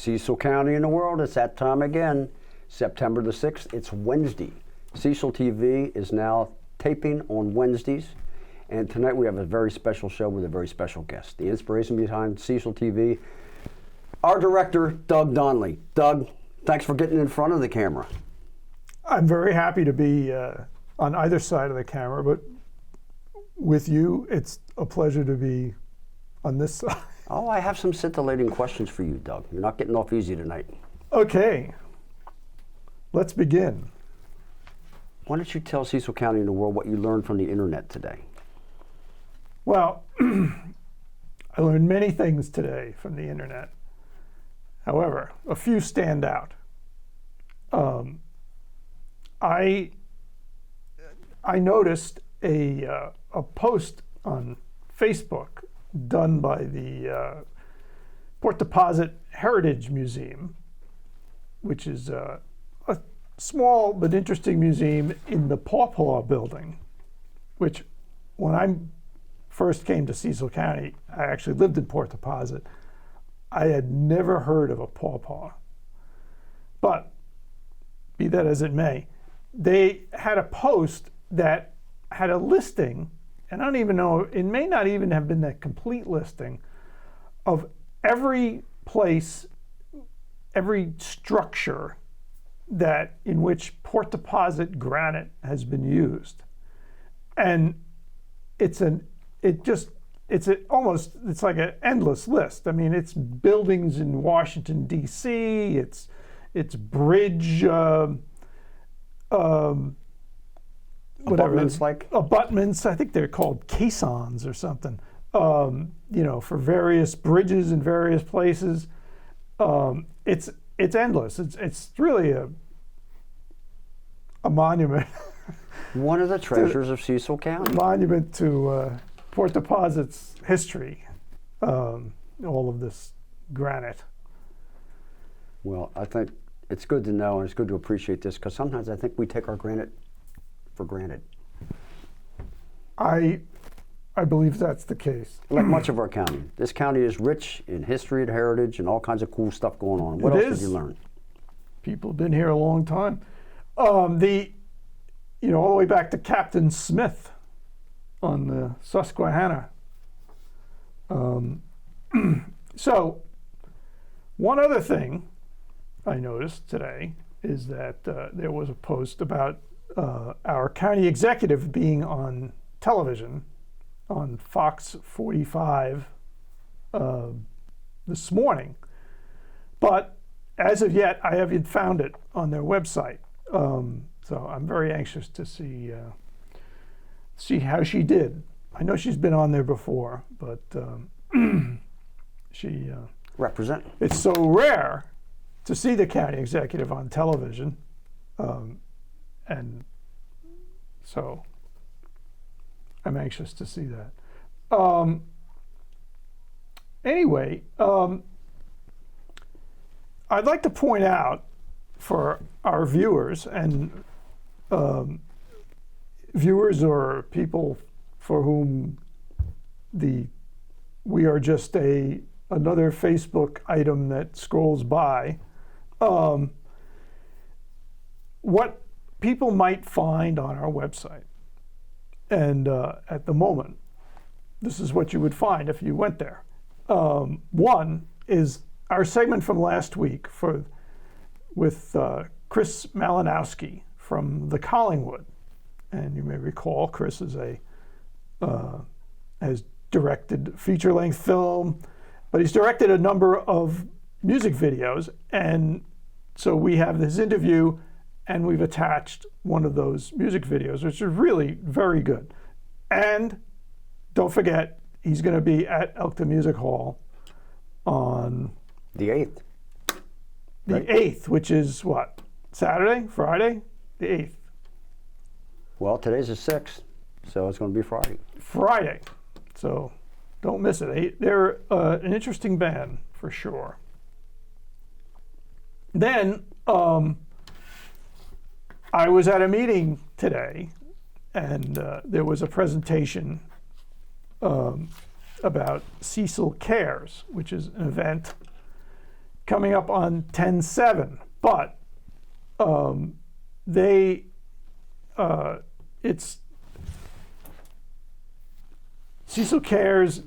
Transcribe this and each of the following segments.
Cecil County in the world, it's that time again. September the 6th, it's Wednesday. Cecil TV is now taping on Wednesdays. And tonight we have a very special show with a very special guest. The inspiration behind Cecil TV, our director, Doug Donnelly. Doug, thanks for getting in front of the camera. I'm very happy to be on either side of the camera, but with you, it's a pleasure to be on this side. Oh, I have some scintillating questions for you, Doug. You're not getting off easy tonight. Okay, let's begin. Why don't you tell Cecil County and the world what you learned from the internet today? Well, I learned many things today from the internet. However, a few stand out. I noticed a post on Facebook done by the Port Deposit Heritage Museum, which is a small but interesting museum in the Pawpaw building, which when I first came to Cecil County, I actually lived in Port Deposit. I had never heard of a pawpaw. But be that as it may, they had a post that had a listing, and I don't even know, it may not even have been that complete listing, of every place, every structure that in which Port Deposit granite has been used. And it's like an endless list. I mean, it's buildings in Washington, D.C., it's bridge, abutments, like? Abutments, I think they're called caissons or something, for various bridges in various places. It's endless. It's really a monument. One of the treasures of Cecil County. Monument to Port Deposit's history, all of this granite. Well, I think it's good to know and it's good to appreciate this, because sometimes I think we take our granite for granted. I believe that's the case. Like much of our county. This county is rich in history and heritage and all kinds of cool stuff going on. What else did you learn? People have been here a long time. All the way back to Captain Smith on the Susquehanna. So, one other thing I noticed today is that there was a post about our county executive being on television on Fox 45 this morning. But as of yet, I haven't found it on their website. So I'm very anxious to see how she did. I know she's been on there before, but she... Represent. It's so rare to see the county executive on television. And so I'm anxious to see that. Anyway, I'd like to point out for our viewers and viewers or people for whom we are just another Facebook item that scrolls by, what people might find on our website. And at the moment, this is what you would find if you went there. One is our segment from last week with Chris Malinowski from the Collingwood. And you may recall Chris is has directed feature-length film, but he's directed a number of music videos. And so we have this interview, and we've attached one of those music videos, which is really very good. And don't forget, he's going to be at Elkton Music Hall on the 8th. The 8th, which is what? Saturday? Friday? The 8th. Well, today's the 6th, so it's going to be Friday. Friday. So don't miss it. They're an interesting band, for sure. Then I was at a meeting today, and there was a presentation about Cecil Cares, which is an event coming up on 10/7, but it's Cecil Cares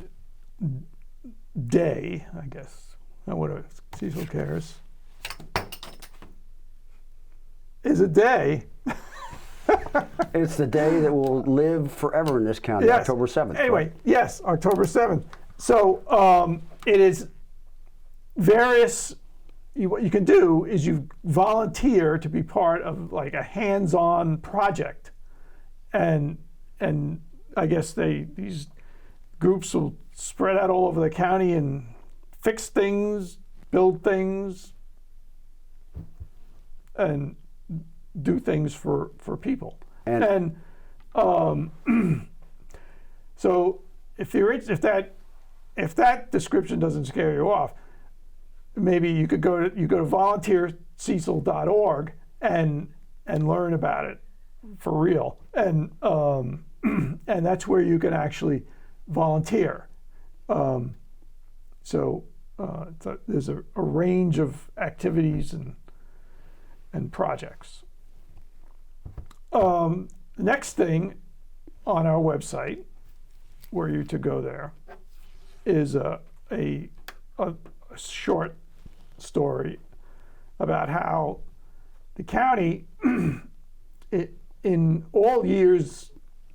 Day, I guess. What is Cecil Cares? Is a day. It's the day that will live forever in this county, Yes. October 7th. Anyway, right? yes, October 7th. So it is various. What you can do is you volunteer to be part of like a hands-on project, and I guess these groups will spread out all over the county and fix things, build things, and do things for people. And so if that description doesn't scare you off, maybe you go to volunteercecil.org and learn about it for real. And and that's where you can actually volunteer. There's a range of activities and projects. Next thing on our website, where you to go there, is a short story about how the county, in all years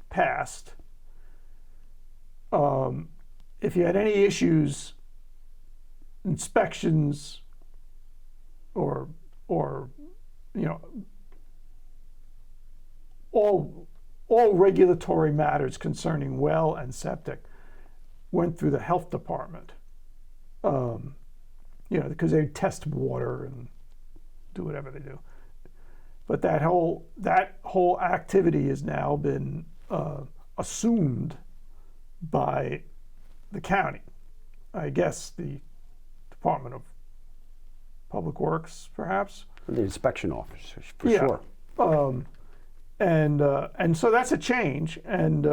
past, if you had any issues, inspections, or all regulatory matters concerning well and septic went through the health department. Because they test water and do whatever they do. But that whole activity has now been assumed by the county. I guess the Department of Public Works, perhaps. The inspection officers, for sure. And so that's a change, and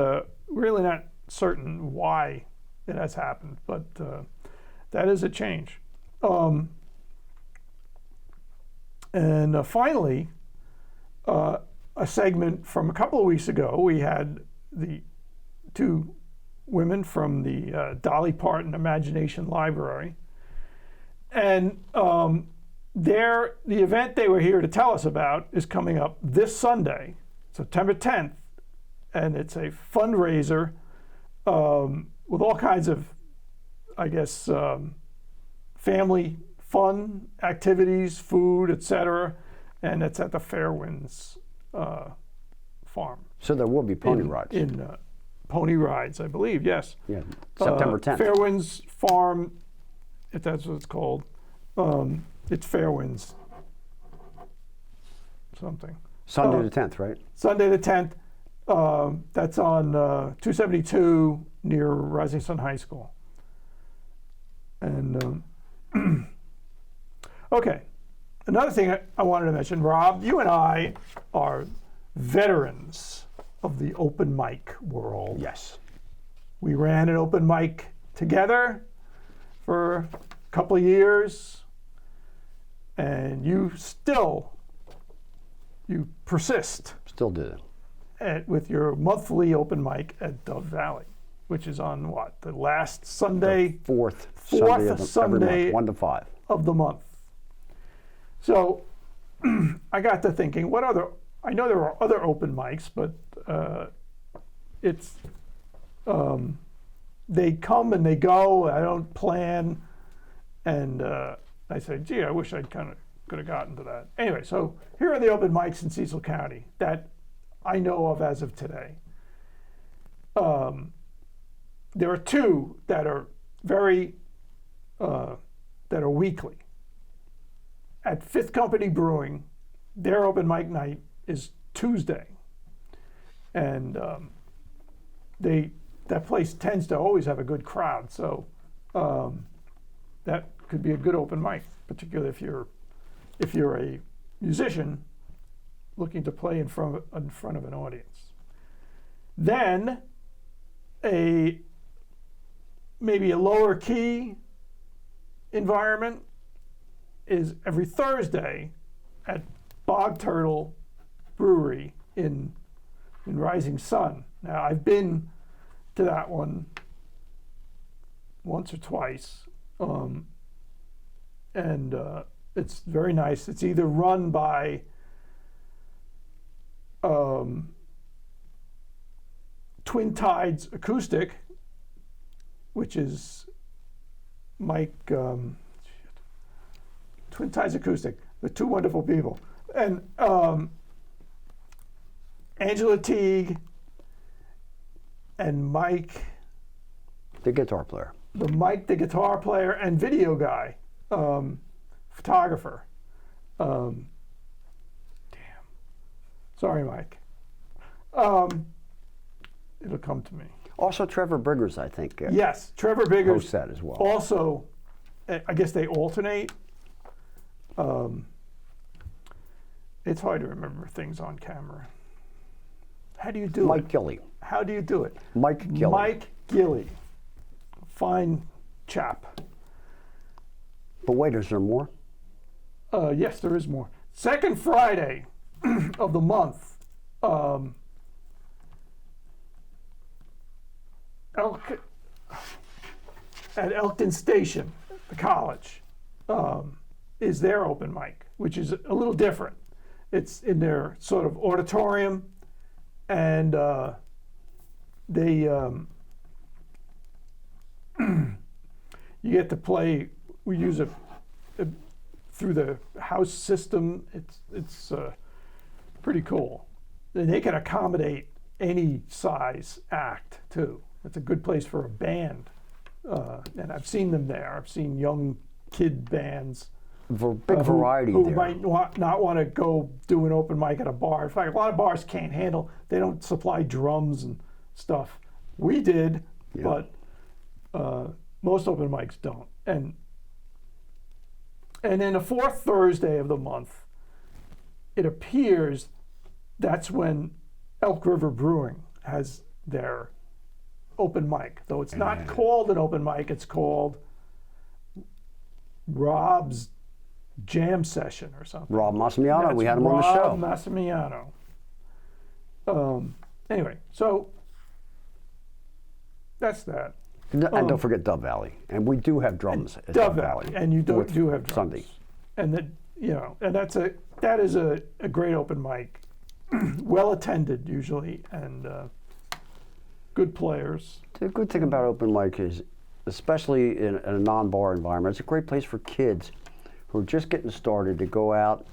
really not certain why it has happened, but that is a change. Finally, a segment from a couple of weeks ago, we had the two women from the Dolly Parton Imagination Library, and the event they were here to tell us about is coming up this Sunday, September 10th, and it's a fundraiser with all kinds of, I guess, family fun activities, food, etc., and it's at the Fairwinds farm. So there will be pony rides. Pony rides, I believe, yes. Yeah, September 10th. Fairwinds Farm, if that's what it's called. It's Fairwinds something. Sunday the 10th, right? Sunday the 10th. That's on 272 near Rising Sun High School. And okay, another thing I wanted to mention, Rob, you and I are veterans of the open mic world. Yes. We ran an open mic together for a couple of years, and you persist. Still do that. With your monthly open mic at Dove Valley, which is on what, the last Sunday? The fourth Sunday every month, 1 to 5. Of the month. So I got to thinking, I know there are other open mics, but they come and they go. I don't plan, and I said, gee, I wish I'd could have gotten to that. Anyway, so here are the open mics in Cecil County that I know of as of today. There are two that are that are weekly. At Fifth Company Brewing, their open mic night is Tuesday, and that place tends to always have a good crowd. So that could be a good open mic, particularly if you're a musician looking to play in front of an audience. Then maybe a lower key environment is every Thursday at Bog Turtle Brewery in Rising Sun. Now, I've been to that one once or twice, and it's very nice. It's either run by Twin Tides Acoustic, which is Mike, Twin Tides Acoustic, the two wonderful people, and Angela Teague and Mike, The guitar player. the guitar player and video guy, photographer. Damn. Sorry, Mike. It'll come to me. Also, Trevor Biggers, I think. Yes, Trevor Biggers hosts that as well. Also, I guess they alternate. It's hard to remember things on camera. How do you do Mike it? Gilly. How do you do it? Mike Gilly. Mike Gilly. Fine chap. But wait, is there more? Yes, there is more. Second Friday of the month, at Elkton Station, the college, is their open mic, which is a little different. It's in their sort of auditorium, and they you get to play. We use a through the house system. It's pretty cool. And they can accommodate any size act too. It's a good place for a band, and I've seen them there. I've seen young kid bands. Big variety who there. might not want to go do an open mic at a bar. In fact, a lot of bars can't handle. They don't supply drums and stuff. We did, Yeah. but most open mics don't. And then the fourth Thursday of the month, it appears that's when Elk River Brewing has their open mic. Though it's not called an open mic, it's called Rob's Jam Session or something. Rob Massimiano, That's we had him on the show. Rob Massimiano. Anyway, so that's that. And don't forget Dove Valley. And we do have drums at Dove Valley, and you do have drums. Sunday. And that, and that is a great open mic, well attended usually, and good players. The good thing about open mic is, especially in a non-bar environment, it's a great place for kids who are just getting started to go out.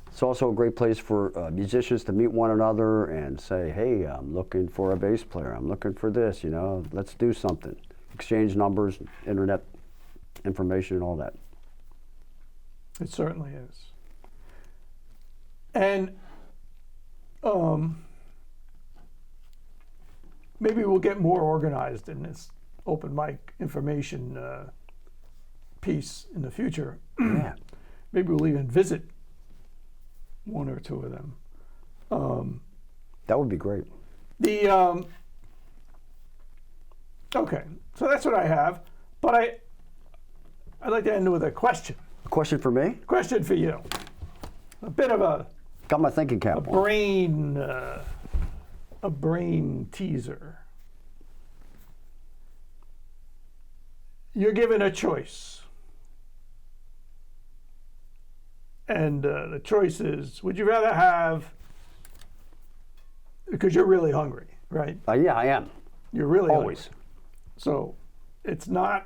It's also a great place for musicians to meet one another and say, hey, I'm looking for a bass player. I'm looking for this, let's do something. Exchange numbers, internet information, and all that. It certainly is. And maybe we'll get more organized in this open mic information piece in the future. Yeah. Maybe we'll even visit one or two of them. That would be great. Okay, so that's what I have. But I'd like to end with a question. A question for me? Question for you. A bit of a Got my thinking cap on. a brain teaser. You're given a choice. And the choice is, would you rather have, because you're really hungry, right? Yeah, I am. You're really Always. hungry. So it's a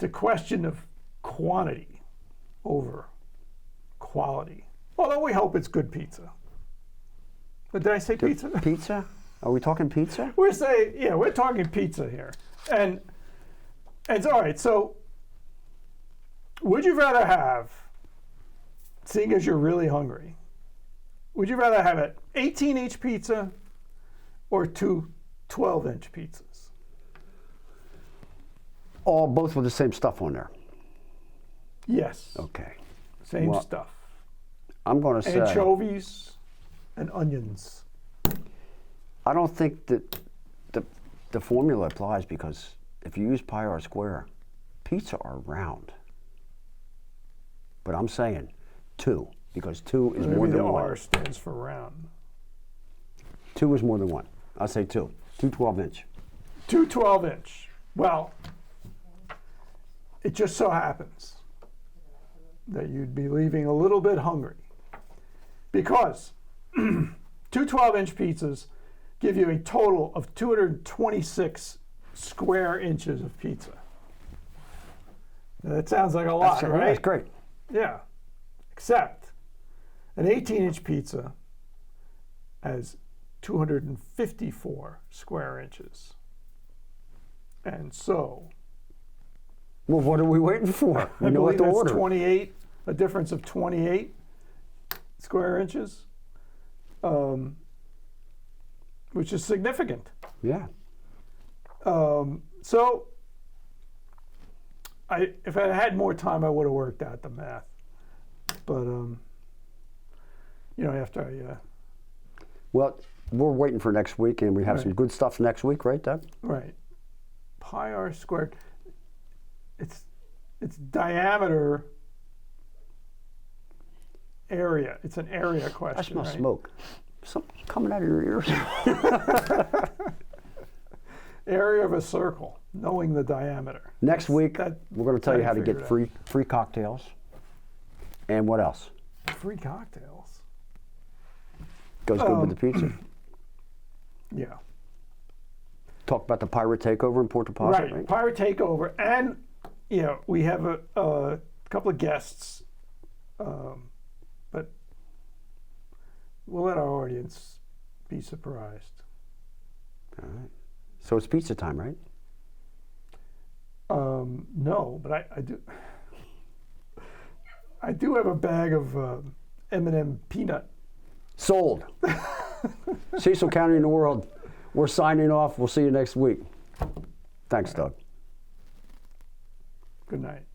question of quantity over quality. Although we hope it's good pizza. But did I say pizza? Pizza? Are we talking pizza? We're talking pizza here. And it's all right. So would you rather have, seeing as you're really hungry, would you rather have an 18-inch pizza or two 12-inch pizzas? Both with the same stuff on there. Yes. Okay. Same Well, stuff. I'm going to say, Anchovies and onions. I don't think that the formula applies, because if you use pi r square, pizza are round. but I'm saying 2 because 2 is Maybe more than the one. R stands for round. 2 is more than one. I'll say 2. 2 12-inch. 2 12-inch. Well, it just so happens that you'd be leaving a little bit hungry because 2 12-inch pizzas give you a total of 226 square inches of pizza. Now, that sounds like a lot, Yeah, right? that's great. Yeah. Except an 18-inch pizza has 254 square inches. And so, Well, what are we waiting for? We I know what believe to that's order. 28, a difference of 28 square inches, which is significant. Yeah. So, if I had more time, I would have worked out the math. But, after I, Well, we're waiting for next week, and we have some Right. good stuff next week, right, Doug? right, pi r squared, it's diameter area. It's an area question, I smell right? smoke. Something's coming out of your ears. Area of a circle, knowing the diameter. Next week, that- we're going to tell you how to figured get it out. free cocktails. And what else? Free cocktails. Goes good with the pizza. Yeah. Talk about the pirate takeover in Port Deposit, Right. right? Pirate takeover, and we have a couple of guests, but we'll let our audience be surprised. All right. So it's pizza time, right? No, but I do. I do have a bag of M&M peanut. Sold. Cecil County in the world. We're signing off. We'll see you next week. Thanks, Doug. Good night.